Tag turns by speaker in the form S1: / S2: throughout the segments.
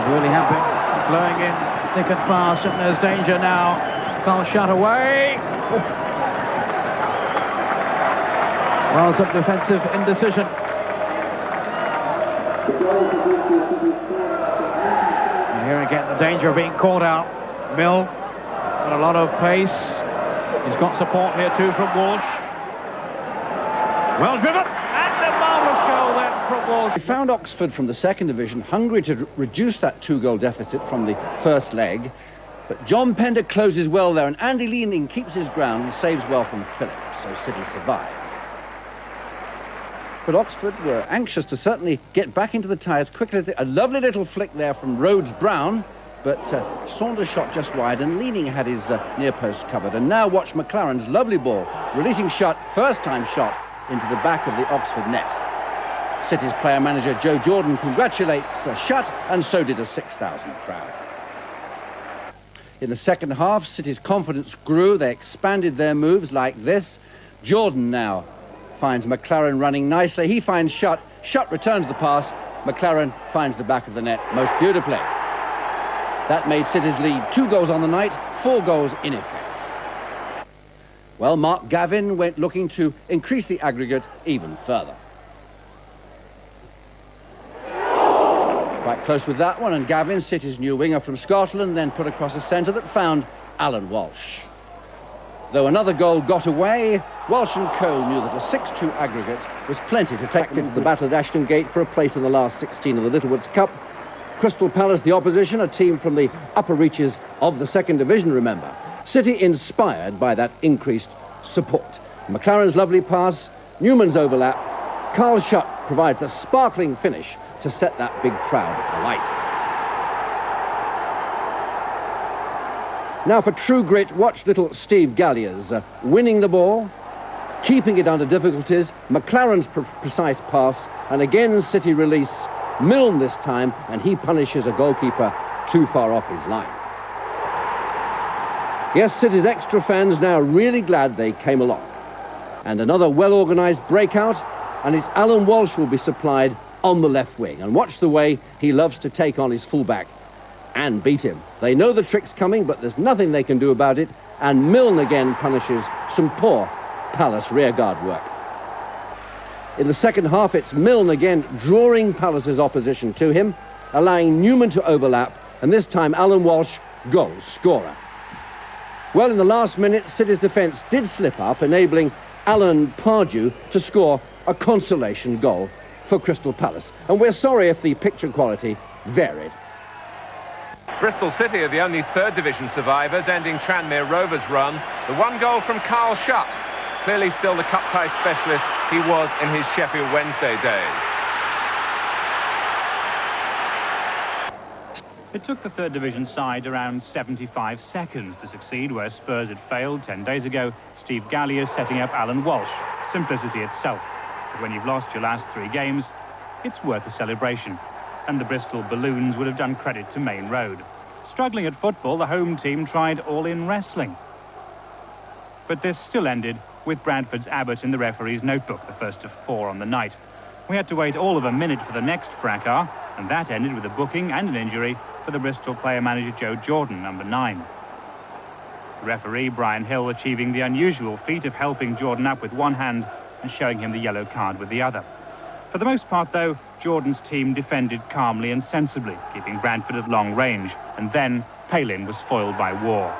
S1: really happy, blowing in thick and fast, and there's danger now. Carl shut away. Well, some defensive indecision. And here again, the danger of being caught out. Mill got a lot of pace. He's got support here too from Walsh. Well driven, and a marvellous goal then from Walsh.
S2: He found Oxford from the second division hungry to reduce that 2-goal deficit from the first leg, but John Pender closes well there, and Andy Leaning keeps his ground and saves well from Philip, so City survive. But Oxford were anxious to certainly get back into the tie as quickly as a lovely little flick there from Rhodes-Brown, but Saunders shot just wide, and Leaning had his near post covered. And now watch McLaren's lovely ball, releasing Shutt, first-time shot into the back of the Oxford net. City's player-manager Joe Jordan congratulates Shutt, and so did a 6,000 crowd. In the second half, City's confidence grew. They expanded their moves like this. Jordan now finds McLaren running nicely. He finds Shutt. Shutt returns the pass. McLaren finds the back of the net most beautifully. That made City's lead 2 goals on the night, 4 goals in effect. Well, Mark Gavin went looking to increase the aggregate even further. Quite close with that one, and Gavin, City's new winger from Scotland, then put across a centre that found Alan Walsh. Though another goal got away, Walsh and co knew that a 6-2 aggregate was plenty to take them to the battle at Ashton Gate for a place in the last 16 of the Littlewoods Cup. Crystal Palace, the opposition, a team from the upper reaches of the second division, remember. City inspired by that increased support. McLaren's lovely pass, Newman's overlap. Carl Shutt provides a sparkling finish to set that big crowd alight. Now for true grit, watch little Steve Galliers winning the ball, keeping it under difficulties, McLaren's precise pass, and again City release. Milne this time, and he punishes a goalkeeper too far off his line. Yes, City's extra fans now really glad they came along. And another well-organised breakout, and it's Alan Walsh will be supplied on the left wing. And watch the way he loves to take on his fullback and beat him. They know the trick's coming, but there's nothing they can do about it, and Milne again punishes some poor Palace rearguard work. In the second half, it's Milne again drawing Palace's opposition to him, allowing Newman to overlap, and this time Alan Walsh, goal scorer. Well, in the last minute, City's defence did slip up, enabling Alan Pardew to score a consolation goal for Crystal Palace. And we're sorry if the picture quality varied.
S3: Bristol City are the only third division survivors, ending Tranmere Rovers' run. The 1 goal from Carl Shutt. Clearly still the cup tie specialist he was in his Sheffield Wednesday days.
S4: It took the third division side around 75 seconds to succeed where Spurs had failed 10 days ago. Steve Gallier setting up Alan Walsh. Simplicity itself. But when you've lost your last 3 games, it's worth a celebration. And the Bristol Balloons would have done credit to Main Road. Struggling at football, the home team tried all-in wrestling. But this still ended with Bradford's Abbott in the referee's notebook, the first of 4 on the night. We had to wait all of a minute for the next fracas, and that ended with a booking and an injury for the Bristol player-manager Joe Jordan, number 9. The referee, Brian Hill, achieving the unusual feat of helping Jordan up with one hand and showing him the yellow card with the other. For the most part, though, Jordan's team defended calmly and sensibly, keeping Bradford at long range, and then Palin was foiled by War.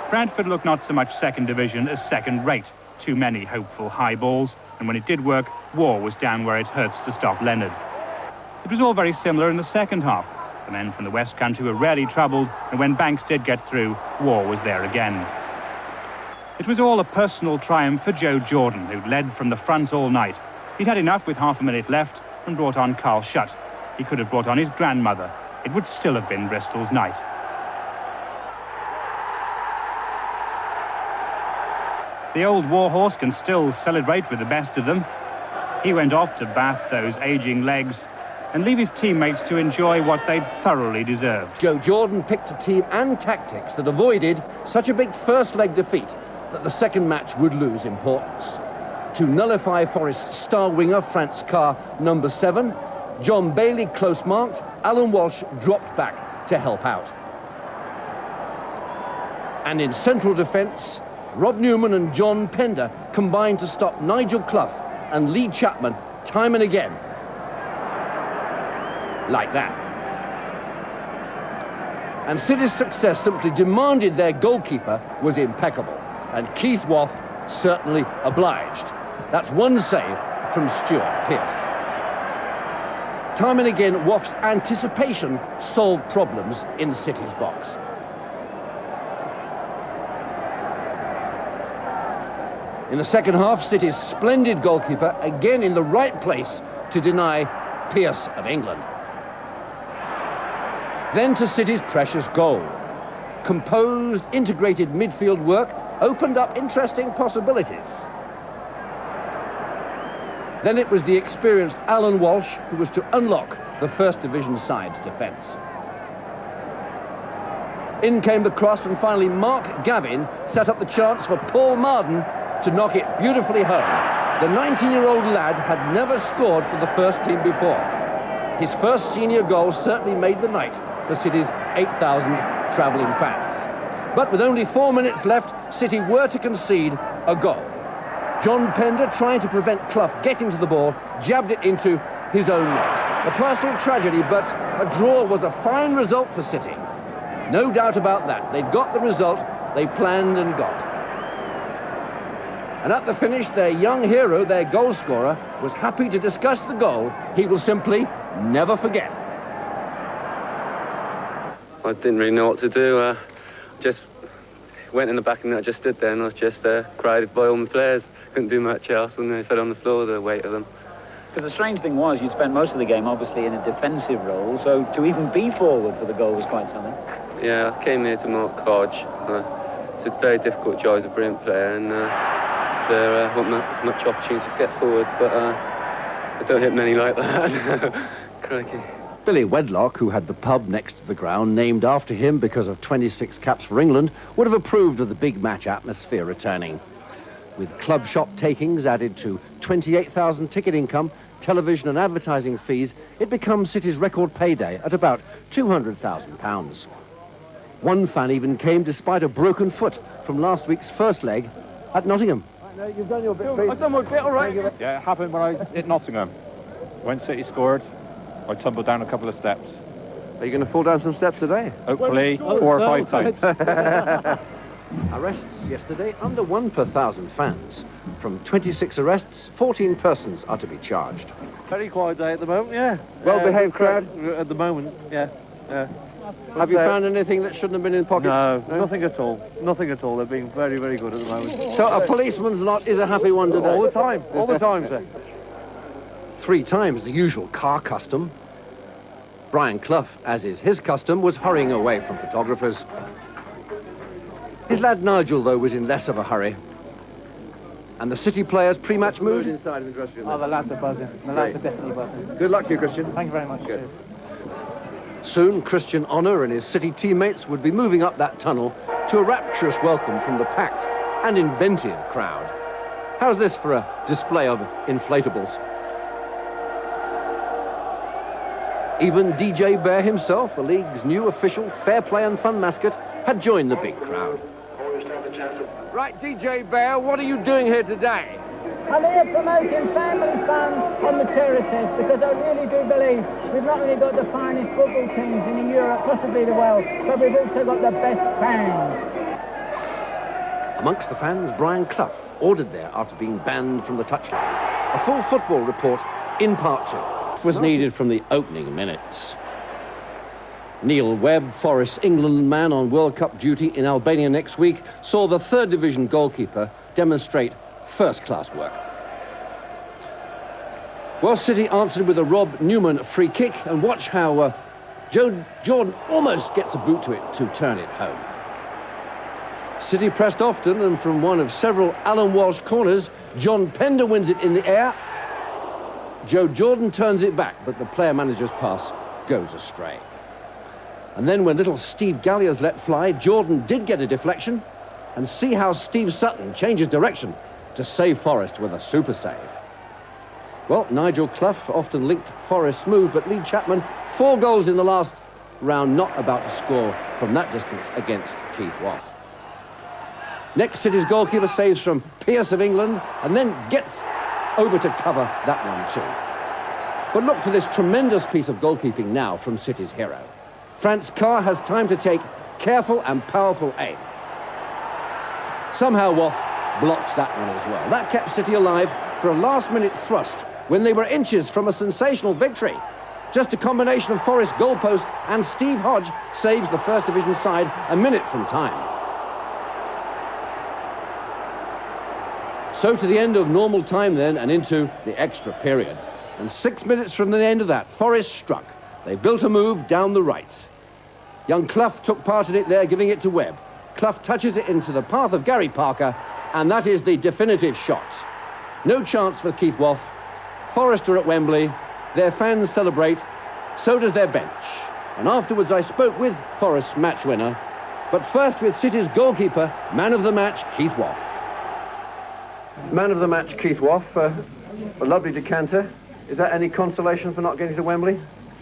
S4: Bradford looked not so much second division as second-rate. Too many hopeful high balls, and when it did work, War was down where it hurts to stop Leonard. It was all very similar in the second half. The men from the West Country were rarely troubled, and when Banks did get through, War was there again. It was all a personal triumph for Joe Jordan, who'd led from the front all night. He'd had enough with half a minute left and brought on Carl Shutt. He could have brought on his grandmother. It would still have been Bristol's night. The old warhorse can still celebrate with the best of them. He went off to bath those aging legs and leave his teammates to enjoy what they'd thoroughly deserved.
S2: Joe Jordan picked a team and tactics that avoided such a big first leg defeat that the second match would lose importance. To nullify Forest's star winger, Franz Carr, number 7, John Bailey close marked, Alan Walsh dropped back to help out. And in central defence, Rob Newman and John Pender combined to stop Nigel Clough and Lee Chapman time and again. Like that. And City's success simply demanded their goalkeeper was impeccable. And Keith Waugh certainly obliged. That's one save from Stuart Pearce. Time and again, Waugh's anticipation solved problems in City's box. In the second half, City's splendid goalkeeper again in the right place to deny Pearce of England. Then to City's precious goal. Composed, integrated midfield work opened up interesting possibilities. Then it was the experienced Alan Walsh who was to unlock the First Division side's defence. In came the cross, and finally Mark Gavin set up the chance for Paul Marden to knock it beautifully home. The 19-year-old lad had never scored for the first team before. His first senior goal certainly made the night for City's 8,000 travelling fans. But with only 4 minutes left, City were to concede a goal. John Pender, trying to prevent Clough getting to the ball, jabbed it into his own net. A personal tragedy, but a draw was a fine result for City. No doubt about that. They'd got the result they planned and got. And at the finish, their young hero, their goal scorer, was happy to discuss the goal he will simply never forget.
S5: I didn't really know what to do. Just went in the back and I just stood there and I was just crowded by all my players. Couldn't do much else, and they fell on the floor, the weight of them.
S6: Because the strange thing was, you'd spent most of the game obviously in a defensive role, so to even be forward for the goal was quite something.
S5: Yeah, I came here to mark Hodge. It's a very difficult job. He's a brilliant player, and there weren't much opportunity to get forward, but I don't hit many like that. Crikey.
S2: Billy Wedlock, who had the pub next to the ground named after him because of 26 caps for England, would have approved of the big match atmosphere returning. With club shop takings added to 28,000 ticket income, television and advertising fees, it becomes City's record payday at about £200,000. One fan even came despite a broken foot from last week's first leg at Nottingham.
S7: You've done your bit, Pete. I've done my bit, all right.
S8: Yeah, it happened when I hit Nottingham. When City scored, I tumbled down a couple of steps.
S2: Are you going to fall down some steps today?
S8: Hopefully, 4 or 5 times.
S2: Arrests yesterday, under 1 per 1,000 fans. From 26 arrests, 14 persons are to be charged.
S7: Very quiet day at the moment, yeah.
S2: Well-behaved crowd?
S7: At the moment, yeah.
S2: Have you found anything that shouldn't have been in pockets?
S7: No, nothing at all. Nothing at all. They're being very, very good at the moment.
S2: So a policeman's lot is a happy one today?
S7: All the time. All the time, sir.
S2: 3 times the usual car custom. Brian Clough, as is his custom, was hurrying away from photographers. His lad Nigel, though, was in less of a hurry. And the City players' pre-match mood?
S7: Inside in the dressing room. Oh, the lads are buzzing. The lads are definitely buzzing.
S2: Good luck to you, Christian.
S7: Thank you very much.
S2: Good. Soon, Christian Honour and his City teammates would be moving up that tunnel to a rapturous welcome from the packed and inventive crowd. How's this for a display of inflatables? Even DJ Bear himself, the league's new official fair play and fun mascot, had joined the big crowd. Right, DJ Bear, what are you doing here today?
S9: I'm here promoting family fun on the terraces because I really do believe we've not only got the finest football teams in Europe, possibly the world, but we've also got the best fans.
S2: Amongst the fans, Brian Clough, ordered there after being banned from the touchline. A full football report in part 2 was needed from the opening minutes. Neil Webb, Forest's England man on World Cup duty in Albania next week, saw the 3rd Division goalkeeper demonstrate first-class work. Well, City answered with a Rob Newman free kick, and watch how Joe Jordan almost gets a boot to it to turn it home. City pressed often, and from one of several Alan Walsh corners, John Pender wins it in the air. Joe Jordan turns it back, but the player-manager's pass goes astray. And then when little Steve Gallier's let fly, Jordan did get a deflection, and see how Steve Sutton changes direction to save Forest with a super save. Well, Nigel Clough often linked Forrest's move, but Lee Chapman, 4 goals in the last round, not about to score from that distance against Keith Waugh. Next, City's goalkeeper saves from Pearce of England and then gets over to cover that one too. But look for this tremendous piece of goalkeeping now from City's hero. Franz Carr has time to take careful and powerful aim. Somehow Waugh blocks that one as well. That kept City alive for a last-minute thrust when they were inches from a sensational victory. Just a combination of Forrest's goalpost and Steve Hodge saves the First Division side a minute from time. So to the end of normal time then, and into the extra period. And 6 minutes from the end of that, Forrest struck. They built a move down the right. Young Clough took part in it there, giving it to Webb. Clough touches it into the path of Gary Parker, and that is the definitive shot. No chance for Keith Waugh. Forrest are at Wembley. Their fans celebrate. So does their bench. And afterwards I spoke with Forrest's match winner. But first with City's goalkeeper, man of the match, Keith Waugh. Man of the match, Keith Waugh. A lovely decanter. Is that any consolation for not getting to Wembley?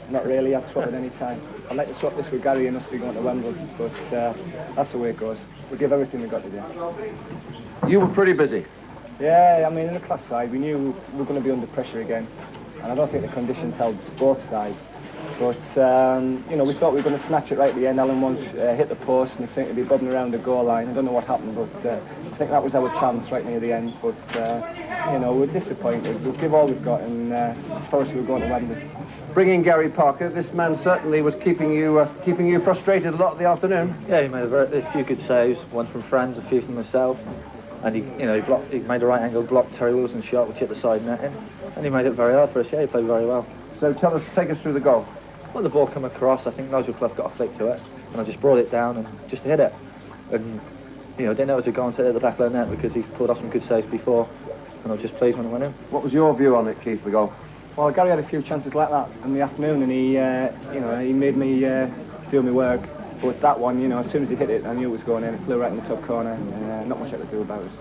S10: Not really. I'd swap it any time. I'd like to swap this with Gary and us be going to Wembley, but that's the way it goes. We'll give everything we've got to do.
S2: You were pretty busy.
S10: Yeah, I mean, in the class side, we knew we were going to be under pressure again, and I don't think the conditions held both sides. But, you know, we thought we were going to snatch it right at the end. Alan once hit the post and it seemed to be bobbing around the goal line. I don't know what happened, but I think that was our chance right near the end. But, you know, we're disappointed. We'll give all we've got, and as far as we're going to Wembley.
S2: Bringing Gary Parker, this man certainly was keeping you frustrated a lot of the afternoon.
S11: Yeah, he made a few good saves, one from Franz, a few from myself. And he made a right-angle block, Terry Wilson's shot, which hit the side netting. And he made it very hard for us. Yeah, he played very well.
S2: So take us through the goal.
S11: Well, the ball came across. I think Nigel Clough got a flick to it, and I just brought it down and just hit it. And you know, didn't know it was going to hit the back of the net because he pulled off some good saves before, and I was just pleased when it went in.
S2: What was your view on it, Keith, the goal?
S10: Well, Gary had a few chances like that in the afternoon, and he, you know, he made me do my work. But that one, you know, as soon as he hit it, I knew it was going in. It flew right in the top corner. Not much I could do about it.